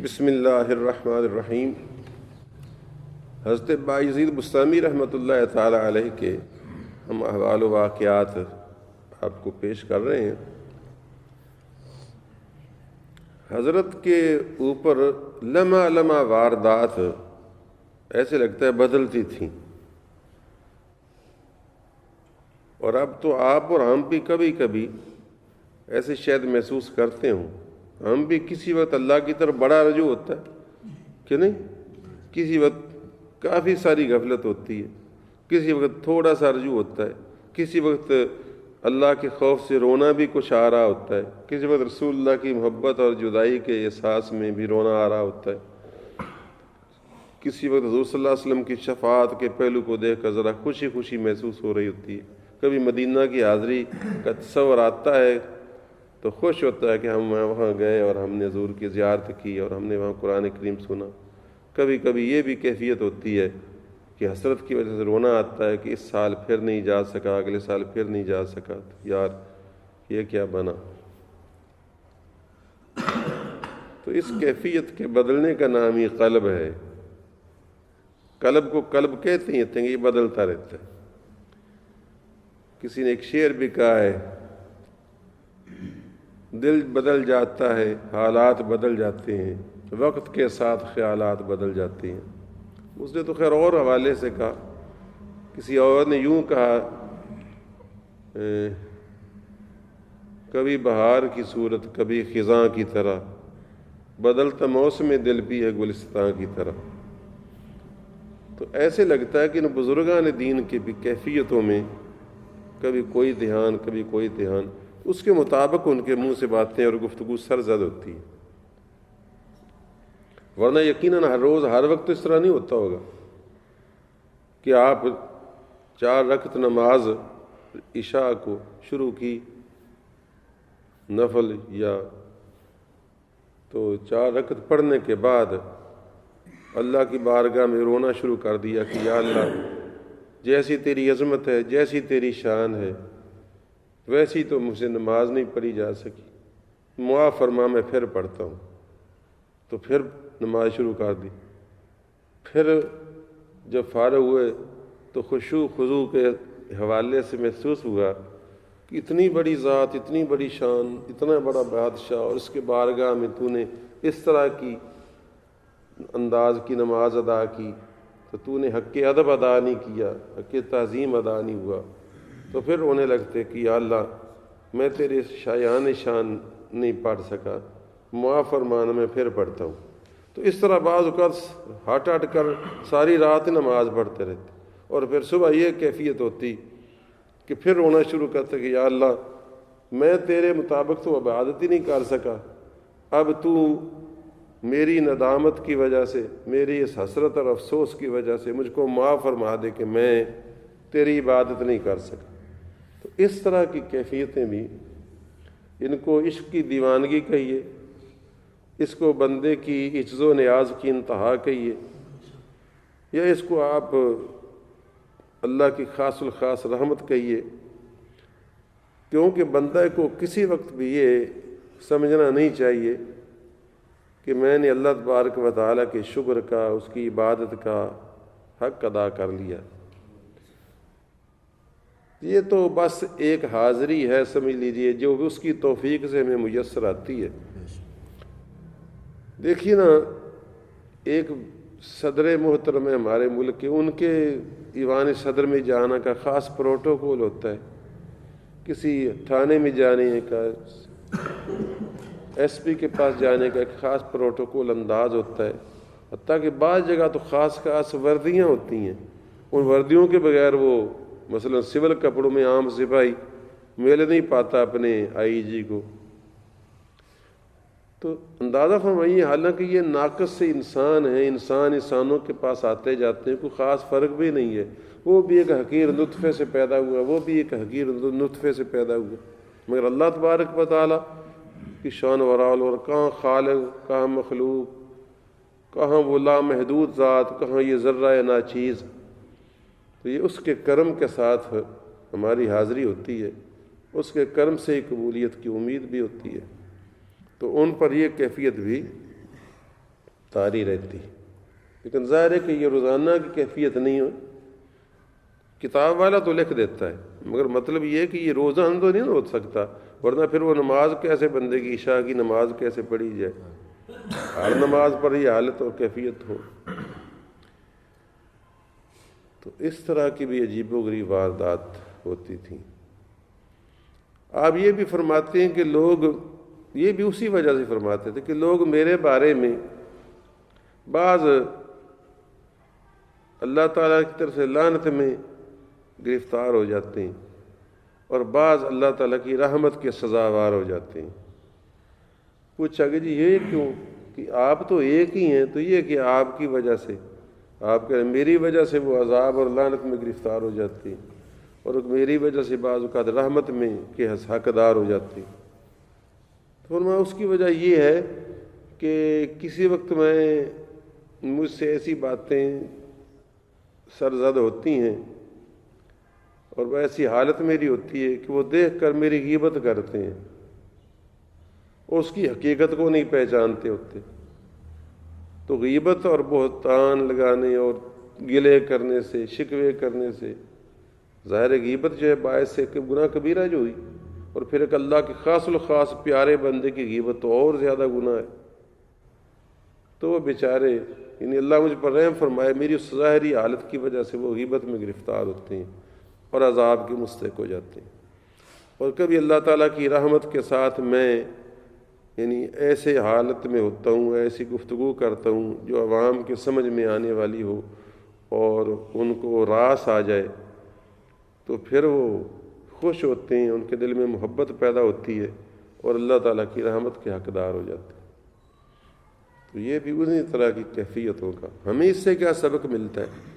بسم اللہ الرحمن الرحیم۔ حضرت بایزید بستامی رحمۃ اللہ تعالی علیہ کے ہم احوال و واقعات آپ کو پیش کر رہے ہیں۔ حضرت کے اوپر لمحہ لمحہ واردات ایسے لگتا ہے بدلتی تھیں، اور اب تو آپ اور ہم بھی کبھی کبھی ایسے شاید محسوس کرتے ہوں، ہم بھی کسی وقت اللہ کی طرف بڑا رجوع ہوتا ہے کہ نہیں، کسی وقت کافی ساری غفلت ہوتی ہے، کسی وقت تھوڑا سا رجوع ہوتا ہے، کسی وقت اللہ کے خوف سے رونا بھی کچھ آ رہا ہوتا ہے، کسی وقت رسول اللہ کی محبت اور جدائی کے احساس میں بھی رونا آ رہا ہوتا ہے، کسی وقت حضور صلی اللہ علیہ وسلم کی شفاعت کے پہلو کو دیکھ کر ذرا خوشی خوشی محسوس ہو رہی ہوتی ہے، کبھی مدینہ کی حاضری کا تصور آتا ہے تو خوش ہوتا ہے کہ ہم وہاں گئے اور ہم نے حضور کی زیارت کی اور ہم نے وہاں قرآن کریم سنا۔ کبھی کبھی یہ بھی کیفیت ہوتی ہے کہ حسرت کی وجہ سے رونا آتا ہے کہ اس سال پھر نہیں جا سکا، اگلے سال پھر نہیں جا سکا، تو یار یہ کیا بنا۔ تو اس کیفیت کے بدلنے کا نام ہی قلب ہے۔ قلب کو قلب کہتے ہیں، یہ بدلتا رہتا ہے۔ کسی نے ایک شعر بھی کہا ہے، دل بدل جاتا ہے، حالات بدل جاتے ہیں، وقت کے ساتھ خیالات بدل جاتے ہیں۔ اس نے تو خیر اور حوالے سے کہا، کسی اور نے یوں کہا، کبھی بہار کی صورت کبھی خزاں کی طرح، بدلتا موسم دل بھی ہے گلستان کی طرح۔ تو ایسے لگتا ہے کہ ان بزرگان دین کی بھی کیفیتوں میں کبھی کوئی دھیان کبھی کوئی دھیان، اس کے مطابق ان کے منہ سے باتیں اور گفتگو سرزد ہوتی ہے، ورنہ یقیناً ہر روز ہر وقت اس طرح نہیں ہوتا ہوگا کہ آپ 4 رکعت نماز عشاء کو شروع کی نفل، یا تو 4 رکعت پڑھنے کے بعد اللہ کی بارگاہ میں رونا شروع کر دیا کہ یا اللہ، جیسی تیری عظمت ہے، جیسی تیری شان ہے، ویسی تو مجھ سے نماز نہیں پڑھی جا سکی، معاف فرما، میں پھر پڑھتا ہوں۔ تو پھر نماز شروع کر دی۔ پھر جب فارغ ہوئے تو خشوع خضوع کے حوالے سے محسوس ہوا کہ اتنی بڑی ذات، اتنی بڑی شان، اتنا بڑا بادشاہ، اور اس کے بارگاہ میں تو نے اس طرح کی انداز کی نماز ادا کی، تو تو نے حق ادب ادا نہیں کیا، حق تعظیم ادا نہیں ہوا۔ تو پھر رونے لگتے کہ یا اللہ، میں تیرے شایان شان نہیں پڑھ سکا، معاف فرمانا، میں پھر پڑھتا ہوں۔ تو اس طرح بعض اوقات ہٹ ہٹ کر ساری رات نماز پڑھتے رہتے، اور پھر صبح یہ کیفیت ہوتی کہ پھر رونا شروع کرتے کہ یا اللہ، میں تیرے مطابق تو عبادت ہی نہیں کر سکا، اب تو میری ندامت کی وجہ سے، میری اس حسرت اور افسوس کی وجہ سے مجھ کو معاف فرما دے کہ میں تیری عبادت نہیں کر سکا۔ تو اس طرح کی کیفیتیں بھی، ان کو عشق کی دیوانگی کہیے، اس کو بندے کی عجز و نیاز کی انتہا کہیے، یا اس کو آپ اللہ کی خاص الخاص رحمت کہیے، کیونکہ بندہ کو کسی وقت بھی یہ سمجھنا نہیں چاہیے کہ میں نے اللہ تبارک و تعالیٰ کے شکر کا، اس کی عبادت کا حق ادا کر لیا۔ یہ تو بس ایک حاضری ہے، سمجھ لیجئے، جو اس کی توفیق سے ہمیں میسر آتی ہے۔ دیکھیے نا، ایک صدر محترم ہے ہمارے ملک کے، ان کے ایوان صدر میں جانا کا خاص پروٹوکول ہوتا ہے، کسی تھانے میں جانے کا، ایس پی کے پاس جانے کا ایک خاص پروٹوکول انداز ہوتا ہے، حتیٰ کہ بعض جگہ تو خاص وردیاں ہوتی ہیں، ان وردیوں کے بغیر وہ مثلا سول کپڑوں میں عام سپاہی مل نہیں پاتا اپنے آئی جی کو۔ تو اندازہ فرمائیے، حالانکہ یہ ناقص سے انسان ہیں، انسانوں کے پاس آتے جاتے ہیں، کوئی خاص فرق بھی نہیں ہے، وہ بھی ایک حقیر نطفے سے پیدا ہوا، وہ بھی ایک حقیر نطفے سے پیدا ہوا، مگر اللہ تبارک و تعالیٰ کی شان ورال، اور کہاں خالق، کہاں مخلوق، کہاں وہ لامحدود ذات، کہاں یہ ذرہ ناچیز۔ تو یہ اس کے کرم کے ساتھ ہماری حاضری ہوتی ہے، اس کے کرم سے ہی قبولیت کی امید بھی ہوتی ہے۔ تو ان پر یہ کیفیت بھی طاری رہتی، لیکن ظاہر ہے کہ یہ روزانہ کی کیفیت نہیں ہو. کتاب والا تو لکھ دیتا ہے، مگر مطلب یہ ہے کہ یہ روزانہ تو نہیں ہو سکتا، ورنہ پھر وہ نماز کیسے بندے کی عشاء کی نماز کیسے پڑھی جائے؟ ہر نماز پر یہ حالت اور کیفیت ہو. تو اس طرح کی بھی عجیب و غریب واردات ہوتی تھیں. آپ یہ بھی فرماتے ہیں کہ لوگ، یہ بھی اسی وجہ سے فرماتے تھے کہ لوگ میرے بارے میں بعض اللہ تعالیٰ کی طرف سے لعنت میں گرفتار ہو جاتے ہیں اور بعض اللہ تعالیٰ کی رحمت کے سزاوار ہو جاتے ہیں. پوچھا کہ جی یہ کیوں؟ کہ آپ تو ایک ہی ہیں. تو یہ کہ آپ کی وجہ سے، آپ کہ میری وجہ سے وہ عذاب اور لعنت میں گرفتار ہو جاتے ہیں، اور میری وجہ سے بعض اوقات رحمت میں کے حقدار ہو جاتے ہیں. تو فرمایا اس کی وجہ یہ ہے کہ کسی وقت مجھ سے ایسی باتیں سرزد ہوتی ہیں اور وہ ایسی حالت میری ہوتی ہے کہ وہ دیکھ کر میری غیبت کرتے ہیں اور اس کی حقیقت کو نہیں پہچانتے ہوتے. تو غیبت اور بہتان لگانے اور گلے کرنے سے، شکوے کرنے سے، ظاہر غیبت جو ہے باعث سے کہ گناہ کبیرہ جو ہوئی، اور پھر ایک اللہ کے خاص الخاص پیارے بندے کی غیبت تو اور زیادہ گناہ ہے. تو وہ بیچارے، یعنی اللہ مجھ پر رحم فرمائے، میری اس ظاہری حالت کی وجہ سے وہ غیبت میں گرفتار ہوتے ہیں اور عذاب کے مستحق ہو جاتے ہیں. اور کبھی اللہ تعالیٰ کی رحمت کے ساتھ میں یعنی ایسے حالت میں ہوتا ہوں، ایسی گفتگو کرتا ہوں جو عوام کے سمجھ میں آنے والی ہو اور ان کو راس آ جائے، تو پھر وہ خوش ہوتے ہیں، ان کے دل میں محبت پیدا ہوتی ہے اور اللہ تعالیٰ کی رحمت کے حقدار ہو جاتے ہیں. تو یہ بھی اسی طرح کی کیفیت ہوگا. ہمیں اس سے کیا سبق ملتا ہے؟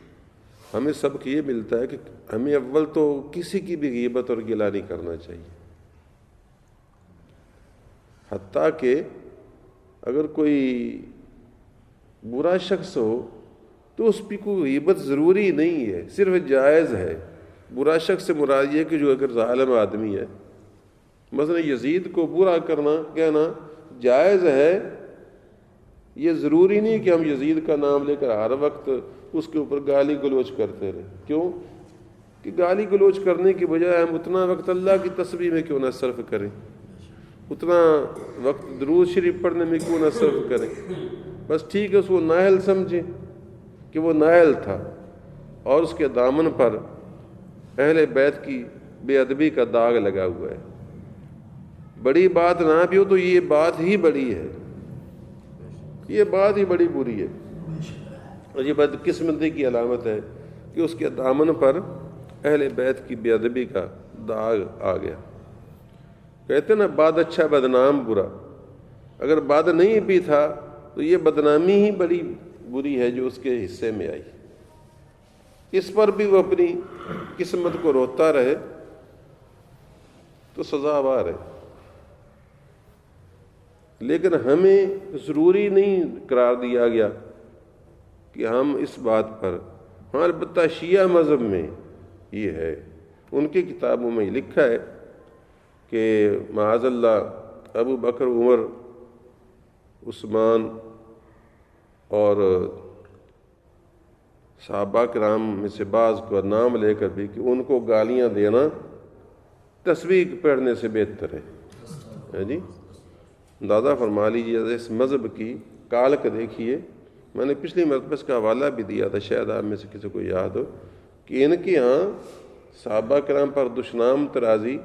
ہمیں سبق یہ ملتا ہے کہ ہمیں اول تو کسی کی بھی غیبت اور گلہ نہیں کرنا چاہیے. حتیٰ کہ اگر کوئی برا شخص ہو تو اس پہ کوئی غیبت ضروری نہیں ہے، صرف جائز ہے. برا شخص سے مراد یہ کہ جو اگر ظالم آدمی ہے، مثلا یزید کو برا کہنا جائز ہے. یہ ضروری نہیں کہ ہم یزید کا نام لے کر ہر وقت اس کے اوپر گالی گلوچ کرتے رہیں. کیوں کہ گالی گلوچ کرنے کی بجائے ہم اتنا وقت اللہ کی تسبیح میں کیوں نہ صرف کریں، اتنا وقت درود شریف پڑھنے میں کیوں نہ صرف کریں. بس ٹھیک ہے، اس کو نااہل سمجھیں کہ وہ نااہل تھا اور اس کے دامن پر اہل بیت کی بے ادبی کا داغ لگا ہوا ہے. بڑی بات نہ بھی ہو تو یہ بات ہی بڑی ہے، یہ بات ہی بڑی بری ہے، اور یہ بدقسمتی کی علامت ہے کہ اس کے دامن پر اہل بیت کی بے ادبی کا داغ آ گیا. کہتے نا باد اچھا بدنام برا. اگر باد نہیں بھی تھا تو یہ بدنامی ہی بڑی بری ہے جو اس کے حصے میں آئی. اس پر بھی وہ اپنی قسمت کو روتا رہے تو سزاوار ہے. لیکن ہمیں ضروری نہیں قرار دیا گیا کہ ہم اس بات پر، ہاں البتہ شیعہ مذہب میں یہ ہے، ان کی کتابوں میں لکھا ہے کہ معاذ اللہ ابو بکر، عمر، عثمان اور صحابہ کرام میں سے بعض کو نام لے کر بھی کہ ان کو گالیاں دینا تسبیح پڑھنے سے بہتر ہے. جی اندازہ فرما لیجیے اس مذہب کی کالک دیکھیے. میں نے پچھلی مرتبہ اس کا حوالہ بھی دیا تھا، شاید آپ میں سے کسی کو یاد ہو، کہ ان کے ہاں صحابہ کرام پر دشنام ترازی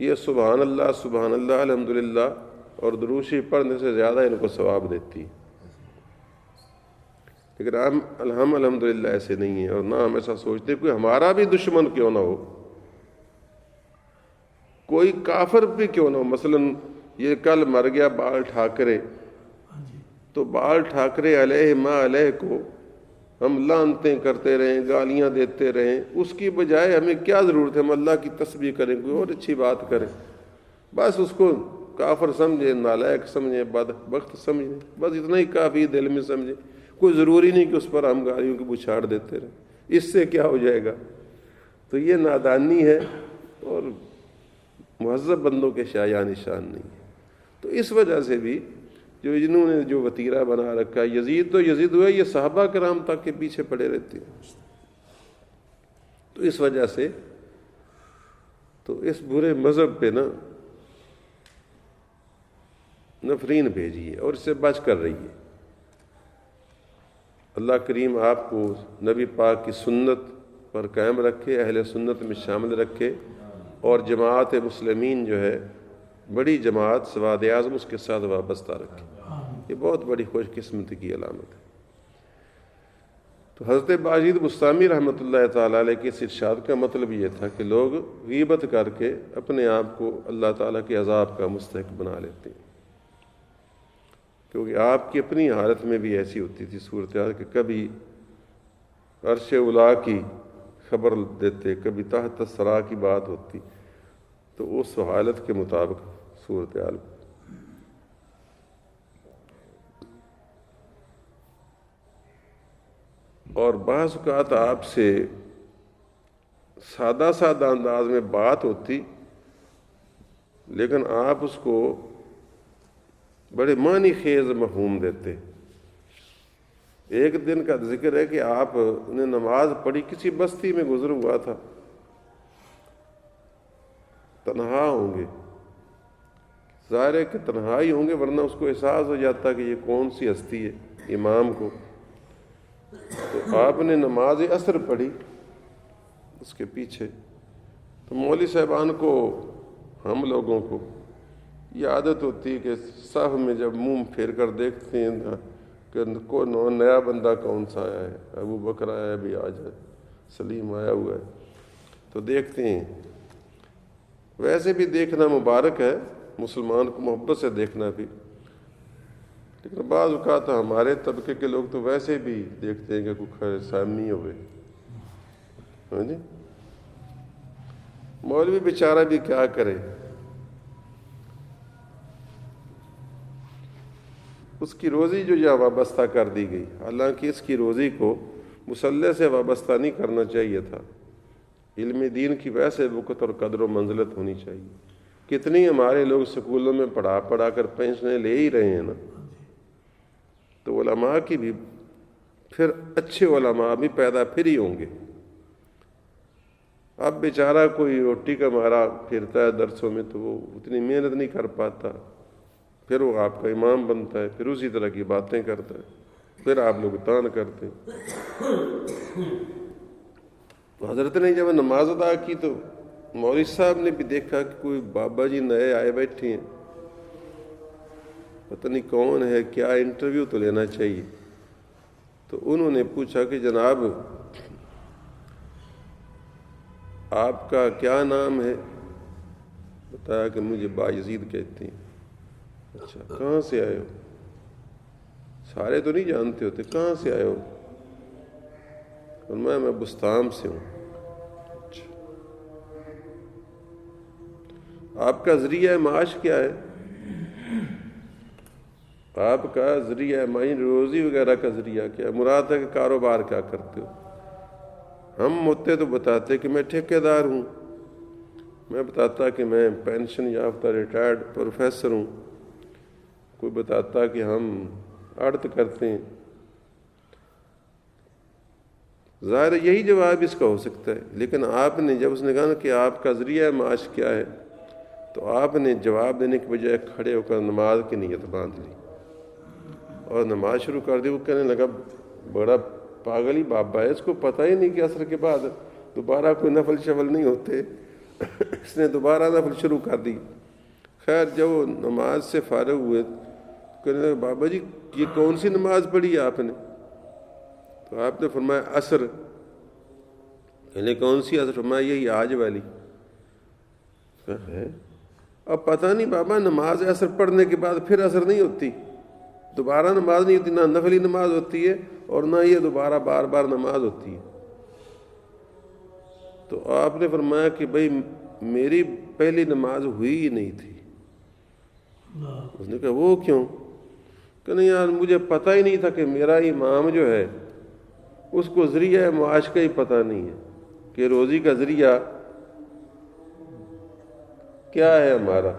یہ سبحان اللہ الحمدللہ اور درود شریف پڑھنے سے زیادہ ان کو ثواب دیتی. لیکن ہم الحمدللہ ایسے نہیں ہیں، اور نہ ہم ایسا سوچتے کوئی ہمارا بھی دشمن کیوں نہ ہو، کوئی کافر بھی کیوں نہ ہو. مثلا یہ کل مر گیا بال ٹھاکرے، تو بال ٹھاکرے علیہ ما علیہ کو ہم لعنتیں کرتے رہیں، گالیاں دیتے رہیں، اس کی بجائے ہمیں کیا ضرورت ہے ہم اللہ کی تسبیح کریں، کوئی اور اچھی بات کریں. بس اس کو کافر سمجھے، نالائق سمجھیں، بدبخت سمجھیں، بس اتنا ہی کافی دل میں سمجھیں. کوئی ضروری نہیں کہ اس پر ہم گالیوں کی بچھاڑ دیتے رہیں. اس سے کیا ہو جائے گا؟ تو یہ نادانی ہے اور مہذب بندوں کے شایان نشان نہیں ہے. تو اس وجہ سے بھی جو انہوں نے جو وتیرہ بنا رکھا ہے، یزید تو یزید ہوا، یہ صحابہ کرام تک کے پیچھے پڑے رہتے ہیں. تو اس وجہ سے تو اس برے مذہب پہ نا نفرین بھیجی ہے اور اس سے بچ کر رہی ہے. اللہ کریم آپ کو نبی پاک کی سنت پر قائم رکھے، اہل سنت میں شامل رکھے، اور جماعت مسلمین جو ہے بڑی جماعت سواد اعظم اس کے ساتھ وابستہ رکھے. یہ بہت بڑی خوش قسمتی کی علامت ہے. تو حضرت باجید بستامی رحمۃ اللہ تعالیٰ علیہ کے اس ارشاد کا مطلب یہ تھا کہ لوگ غیبت کر کے اپنے آپ کو اللہ تعالیٰ کے عذاب کا مستحق بنا لیتے ہیں، کیونکہ آپ کی اپنی حالت میں بھی ایسی ہوتی تھی صورتحال کہ کبھی عرش اولا کی خبر دیتے، کبھی تحت الثری کی بات ہوتی، تو اس حالت کے مطابق صورتحال. اور بعض اوقات آپ سے سادہ سادہ انداز میں بات ہوتی، لیکن آپ اس کو بڑے معنی خیز مفہوم دیتے. ایک دن کا ذکر ہے کہ آپ نے نماز پڑھی، کسی بستی میں گزر ہوا تھا، تنہا ہوں گے، ظاہر ہے کہ تنہائی ہوں گے، ورنہ اس کو احساس ہو جاتا کہ یہ کون سی ہستی ہے امام کو. تو آپ نے نماز عصر پڑھی اس کے پیچھے. تو مولوی صاحبان کو، ہم لوگوں کو یہ عادت ہوتی ہے کہ صف میں جب منہ پھیر کر دیکھتے ہیں کہ کوئی نیا بندہ کون سا آیا ہے، ابو بکر آیا ہے بھی، آ جائے، سلیم آیا ہوا ہے، تو دیکھتے ہیں. ویسے بھی دیکھنا مبارک ہے، مسلمان کو محبت سے دیکھنا بھی، لیکن بعض اوقات ہمارے طبقے کے لوگ تو ویسے بھی دیکھتے ہیں کہ کوئی خیر سامنی ہوئے. ہاں جی، مولوی بیچارہ بھی کیا کرے، اس کی روزی جو یہاں وابستہ کر دی گئی، حالانکہ اس کی روزی کو مصلح سے وابستہ نہیں کرنا چاہیے تھا. علم دین کی ویسے وقت اور قدر و منزلت ہونی چاہیے. کتنی ہمارے لوگ سکولوں میں پڑھا کر پینشنیں لے ہی رہے ہیں نا. تو علماء کی بھی پھر اچھے علماء بھی پیدا پھر ہی ہوں گے. اب بیچارہ کوئی روٹی کا مارا پھرتا ہے درسوں میں، تو وہ اتنی محنت نہیں کر پاتا، پھر وہ آپ کا امام بنتا ہے، پھر اسی طرح کی باتیں کرتا ہے، پھر آپ لوگ تان کرتے ہیں. حضرت نے جب نماز ادا کی تو مولوی صاحب نے بھی دیکھا کہ کوئی بابا جی نئے آئے بیٹھے ہیں، پتہ نہیں کون ہے، کیا انٹرویو تو لینا چاہیے. تو انہوں نے پوچھا کہ جناب آپ کا کیا نام ہے؟ بتایا کہ مجھے بایزید کہتے ہیں. اچھا، کہاں سے آئے ہو؟ سارے تو نہیں جانتے ہوتے، کہاں سے آئے ہو؟ فرمایا میں بستام سے ہوں. اچھا، آپ کا ذریعہ معاش کیا ہے؟ آپ کا ذریعہ معاش، روزی وغیرہ کا ذریعہ کیا ہے؟ مراد ہے کہ کاروبار کیا کرتے ہو؟ ہم ہوتے تو بتاتے کہ میں ٹھیکیدار ہوں، میں بتاتا کہ میں پینشن یافتہ ریٹائرڈ پروفیسر ہوں، کوئی بتاتا کہ ہم آڑت کرتے ہیں. ظاہر یہی جواب اس کا ہو سکتا ہے. لیکن آپ نے جب اس نے کہا کہ آپ کا ذریعہ معاش کیا ہے، تو آپ نے جواب دینے کے بجائے کھڑے ہو کر نماز کی نیت باندھ لی اور نماز شروع کر دی. وہ کہنے لگا بڑا پاگل ہی بابا ہے، اس کو پتہ ہی نہیں کہ عصر کے بعد دوبارہ کوئی نفل شفل نہیں ہوتے. اس نے دوبارہ نفل شروع کر دی. خیر جب وہ نماز سے فارغ ہوئے، کہنے لگا بابا جی یہ کون سی نماز پڑھی آپ نے؟ تو آپ نے فرمایا عصر. کہنے کون سی عصر؟ فرمایا یہی آج والی. اب پتہ نہیں بابا، نماز عصر پڑھنے کے بعد پھر عصر نہیں ہوتی، دوبارہ نماز نہیں ہوتی، نہ نفلی نماز ہوتی ہے اور نہ یہ دوبارہ بار بار نماز ہوتی ہے. تو آپ نے فرمایا کہ بھئی میری پہلی نماز ہوئی ہی نہیں تھی. اس نے کہا وہ کیوں؟ کہ نہیں یار مجھے پتہ ہی نہیں تھا کہ میرا امام جو ہے اس کو ذریعہ معاش کا ہی پتہ نہیں ہے کہ روزی کا ذریعہ کیا ہے ہمارا.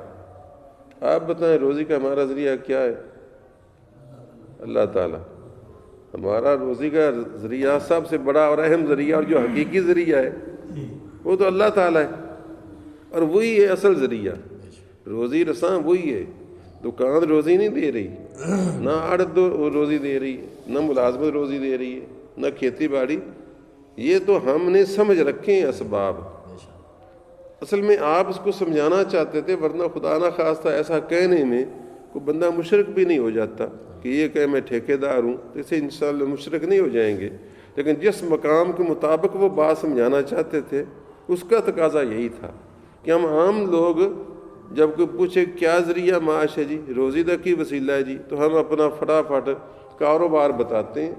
آپ بتائیں روزی کا ہمارا ذریعہ کیا ہے؟ اللہ تعالیٰ. ہمارا روزی کا ذریعہ سب سے بڑا اور اہم ذریعہ اور جو حقیقی ذریعہ ہے وہ تو اللہ تعالیٰ ہے، اور وہی ہے اصل ذریعہ. روزی رساں وہی ہے. دکان روزی نہیں دے رہی، نہ عڑد روزی دے رہی ہے، نہ ملازمت روزی دے رہی ہے، نہ کھیتی باڑی. یہ تو ہم نے سمجھ رکھے ہیں اسباب. اصل میں آپ اس کو سمجھانا چاہتے تھے، ورنہ خدا نہ خواستہ ایسا کہنے میں کوئی بندہ مشرک بھی نہیں ہو جاتا کہ یہ کہ میں ٹھیکیدار ہوں، تو اسے انشاءاللہ مشرک نہیں ہو جائیں گے. لیکن جس مقام کے مطابق وہ بات سمجھانا چاہتے تھے اس کا تقاضا یہی تھا کہ ہم عام لوگ جب کوئی پوچھے کیا ذریعہ معاش ہے جی، روزی دا کی وسیلہ ہے جی، تو ہم اپنا فٹافٹ کاروبار بتاتے ہیں،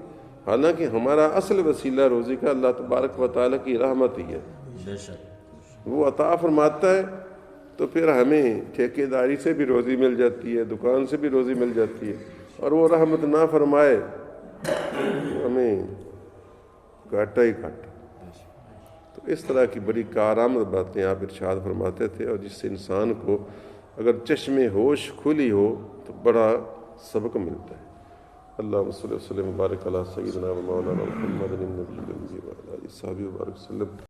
حالانکہ ہمارا اصل وسیلہ روزی کا اللہ تبارک و تعالیٰ کی رحمت ہی ہے. وہ عطا فرماتا ہے تو پھر ہمیں ٹھیکیداری سے بھی روزی مل جاتی ہے، دکان سے بھی روزی مل جاتی ہے، اور وہ رحمت نہ فرمائے تو ہمیں گھاٹا ہی گھاٹا. تو اس طرح کی بڑی کارآمد باتیں آپ ارشاد فرماتے تھے، اور جس سے انسان کو اگر چشم ہوش کھلی ہو تو بڑا سبق ملتا ہے. اللہم صلی وسلم وبارک علی سیدنا و مولانا محمد النبی الامی وعلی آلہ وصحبہ وبارک وسلم.